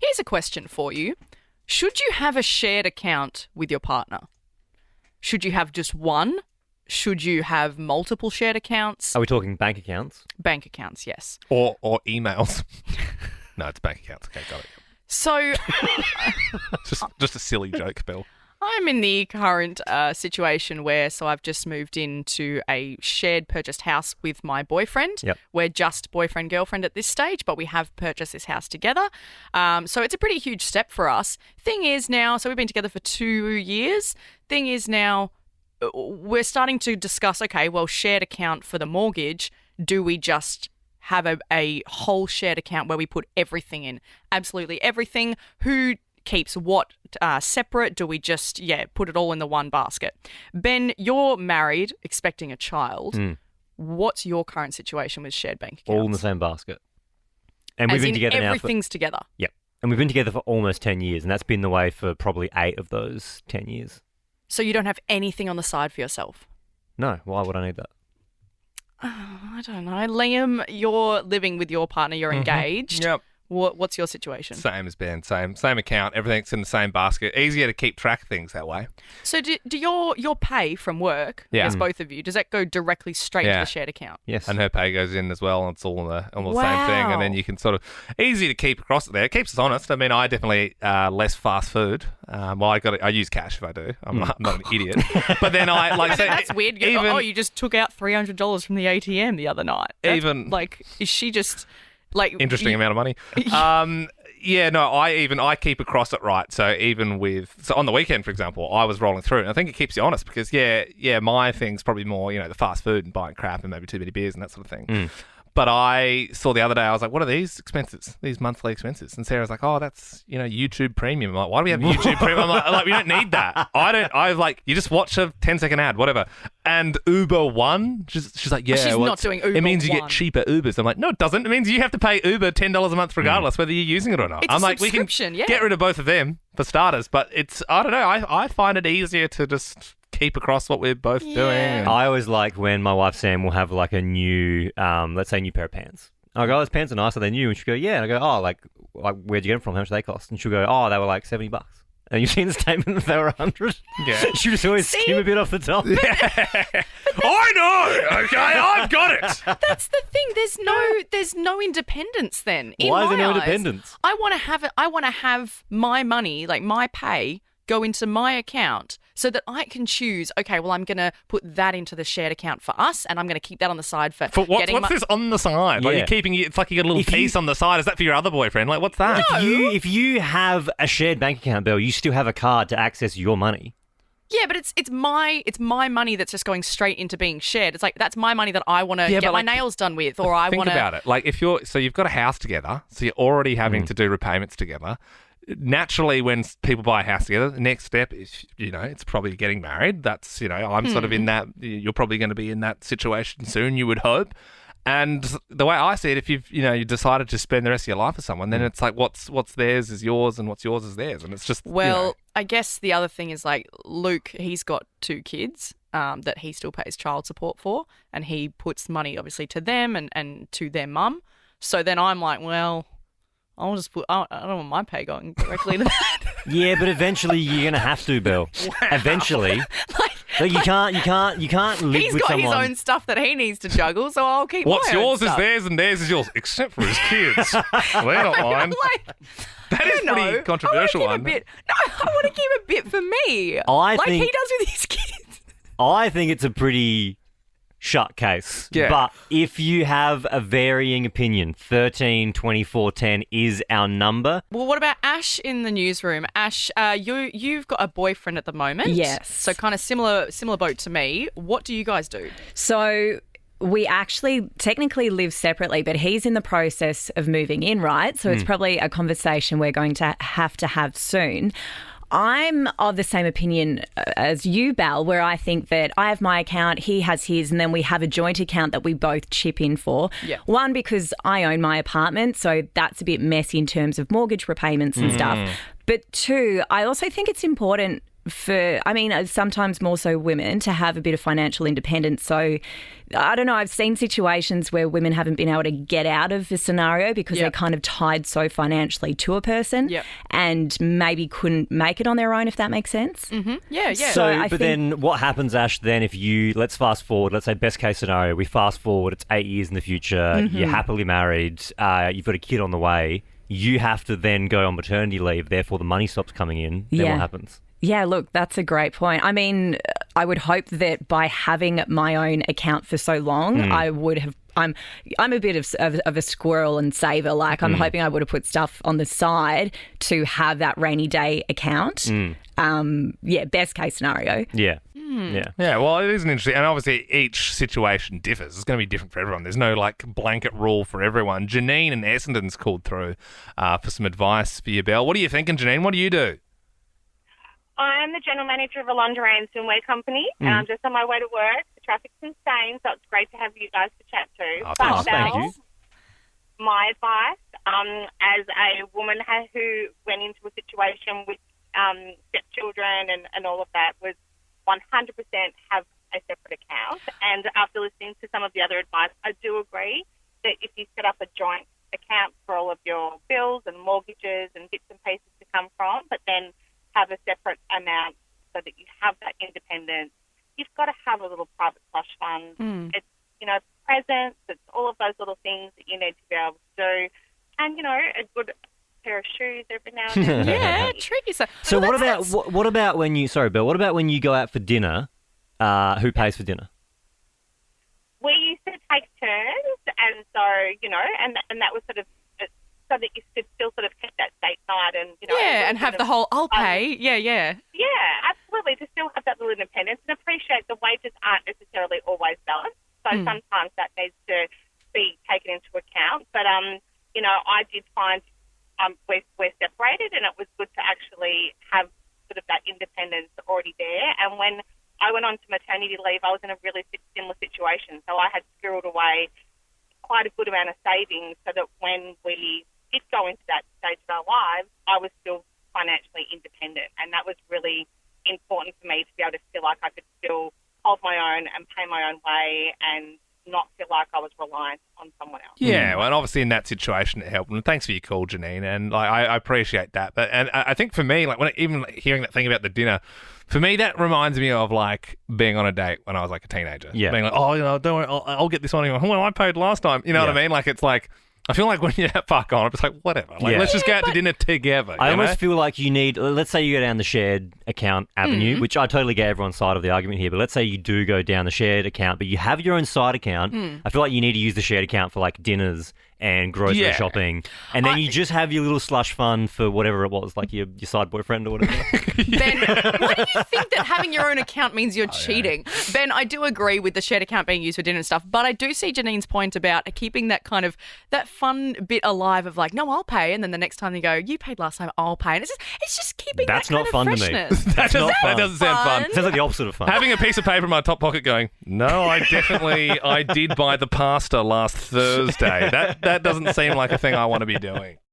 Here's a question for you. Should you have a shared account with your partner? Should you have just one? Should you have multiple shared accounts? Are we talking bank accounts? Bank accounts, yes. Or emails. No, it's bank accounts. Okay, got it. So Just a silly joke, Bill. I'm in the current situation where I've just moved into a shared purchased house with my boyfriend. Yep. We're just boyfriend, girlfriend at this stage, but we have purchased this house together. So it's a pretty huge step for us. Thing is now, so we've been together for 2 years. Thing is now, we're starting to discuss, okay, well, shared account for the mortgage. Do we just have a whole shared account where we put everything in? Absolutely everything. Who keeps what separate? Do we just, put it all in the one basket? Ben, you're married, expecting a child. What's your current situation with shared bank accounts? All in the same basket. And we've been together now. Everything's together. Yep. And we've been together for almost 10 years, and that's been the way for probably 8 of those 10 years. So you don't have anything on the side for yourself? No, why would I need that? I don't know. Liam, you're living with your partner, you're engaged. Yep. What's your situation? Same as Ben. Same account. Everything's in the same basket. Easier to keep track of things that way. So do your pay from work, as both of you, does that go directly straight to the shared account? Yes. And her pay goes in as well. And it's all on the same thing. And then you can sort of easy to keep across it there. It keeps us honest. I mean, I definitely less fast food. I use cash if I do. I'm not an idiot. But then that's weird. You just took out $300 from the ATM the other night. Is she just interesting amount of money. I keep across it right. So even so on the weekend, for example, I was rolling through, and I think it keeps you honest because my thing's probably more the fast food and buying crap and maybe too many beers and that sort of thing. But I saw the other day, I was like, what are these expenses? These monthly expenses? And Sarah's like, oh, that's, YouTube Premium. I'm like, why do we have YouTube Premium? I'm like, we don't need that. You just watch a 10-second ad, whatever. And Uber One, she's like, yeah. She's not doing Uber It means you One. get cheaper Ubers. I'm like, no, it doesn't. It means you have to pay Uber $10 a month regardless whether you're using it or not. It's I'm a like, we can subscription, get rid of both of them for starters. But I don't know. I find it easier to just keep across what we're both doing. I always like when my wife Sam will have like a new, let's say, new pair of pants. I go, oh, those pants are nice. Are they new? And she'll go, yeah. And I go, oh, like where'd you get them from? How much do they cost? And she'll go, oh, they were like $70. And you've seen the statement that they were 100. Yeah. She'll just always skim a bit off the top. I know. Okay, I've got it. That's the thing. There's no independence then. Why is there no eyes, independence? I want to have my money, like my pay, go into my account so that I can choose, okay, well, I'm going to put that into the shared account for us and I'm going to keep that on the side for what's this on the side? Like you're keeping it's like you got a little piece on the side. Is that for your other boyfriend? Like, what's that? No. If you have a shared bank account, Bill, you still have a card to access your money. Yeah, but it's my money that's just going straight into being shared. It's like that's my money that I want to get my nails done with, or I want to. Think about it. Like you've got a house together, so you're already having to do repayments together. Naturally, when people buy a house together, the next step is, it's probably getting married. That's, I'm sort of in that, you're probably going to be in that situation soon, you would hope. And the way I see it, if you decided to spend the rest of your life with someone, then it's like what's theirs is yours and what's yours is theirs. And it's just, I guess the other thing is like Luke, he's got 2 kids that he still pays child support for, and he puts money obviously to them and to their mum. So then I'm like, well, I'll just I don't want my pay going directly to that. Yeah, but eventually you're going to have to, Bill. Wow. Eventually. You can't live with someone. He's got his own stuff that he needs to juggle, so I'll keep what's my own yours stuff. is theirs and theirs is yours, except for his kids. They're not mine. That is pretty controversial one. I want to keep a bit for me. He does with his kids. I think it's a pretty shut case. Yeah. But if you have a varying opinion, 13, 24, 10 is our number. Well, what about Ash in the newsroom? Ash, you've got a boyfriend at the moment. Yes. So kind of similar boat to me. What do you guys do? So we actually technically live separately, but he's in the process of moving in, right? So it's probably a conversation we're going to have soon. I'm of the same opinion as you, Bal, where I think that I have my account, he has his, and then we have a joint account that we both chip in for. Yeah. One, because I own my apartment, so that's a bit messy in terms of mortgage repayments and stuff. But 2, I also think it's important sometimes more so women to have a bit of financial independence. So I don't know, I've seen situations where women haven't been able to get out of a scenario because they're kind of tied so financially to a person and maybe couldn't make it on their own, if that makes sense. Mm-hmm. Yeah. So, then what happens, Ash, then if let's fast forward, let's say best case scenario, we fast forward, it's 8 years in the future, you're happily married, you've got a kid on the way, you have to then go on maternity leave, therefore the money stops coming in, then what happens? Yeah, look, that's a great point. I mean, I would hope that by having my own account for so long, I would have. I'm a bit of a squirrel and saver. Like, I'm hoping I would have put stuff on the side to have that rainy day account. Best case scenario. Yeah. Yeah. Yeah, well, it is an interesting, and obviously each situation differs. It's going to be different for everyone. There's no like blanket rule for everyone. Janine and Essendon's called through for some advice for you, Belle. What are you thinking, Janine? What do you do? I'm the general manager of a lingerie and swimwear company, and I'm just on my way to work. The traffic's insane, so it's great to have you guys to chat to. Thank you. My advice, as a woman who went into a situation with stepchildren and all of that, was 100% have a separate account. And after listening to some of the other advice, I do agree that if you set up a joint account for all of your bills and mortgages and bits and pieces to come from, but then have a separate amount so that you have that independence. You've got to have a little private slush fund. It's, presents, it's all of those little things that you need to be able to do. And, a good pair of shoes every now and then. Yeah, treat yourself. So what about when you, sorry, Bill, what about when you go out for dinner? Who pays for dinner? We used to take turns, and so, and that was sort of so that you could still sort of keep that date night and, and have the whole, I'll pay. Yeah. Yeah, absolutely. To still have that little independence and appreciate the wages aren't necessarily always balanced. So sometimes that needs to be taken into account. But, I did find we're separated, and it was good to actually have sort of that independence already there. And when I went on to maternity leave, I was in a really similar situation. So I had squirreled away quite a good amount of savings so that when we did go into that stage of our lives, I was still financially independent. And that was really important for me to be able to feel like I could still hold my own and pay my own way and not feel like I was reliant on someone else. Yeah, well, and obviously in that situation it helped. And thanks for your call, Janine. And I appreciate that. But I think for me, even hearing that thing about the dinner, for me that reminds me of being on a date when I was a teenager. Yeah, being like, don't worry, I'll get this one. Well, I paid last time. You know what I mean? It's like, I feel like when you fuck on, it's like, whatever. Let's just go out to dinner together. I almost feel like you need, let's say you go down the shared account avenue, which I totally get everyone's side of the argument here, but let's say you do go down the shared account, but you have your own side account. I feel like you need to use the shared account for dinners and grocery shopping. And then you just have your little slush fund for whatever it was, your side boyfriend or whatever. Ben, why do you think that having your own account means you're cheating? Ben, I do agree with the shared account being used for dinner and stuff, but I do see Janine's point about keeping that kind of, that fun bit alive of no, I'll pay, and then the next time you go, you paid last time, I'll pay. And it's just keeping That's that kind not fun of freshness. to me. That doesn't sound fun. It sounds like the opposite of fun. Having a piece of paper in my top pocket going, no, I did buy the pasta last Thursday. That doesn't seem like a thing I want to be doing.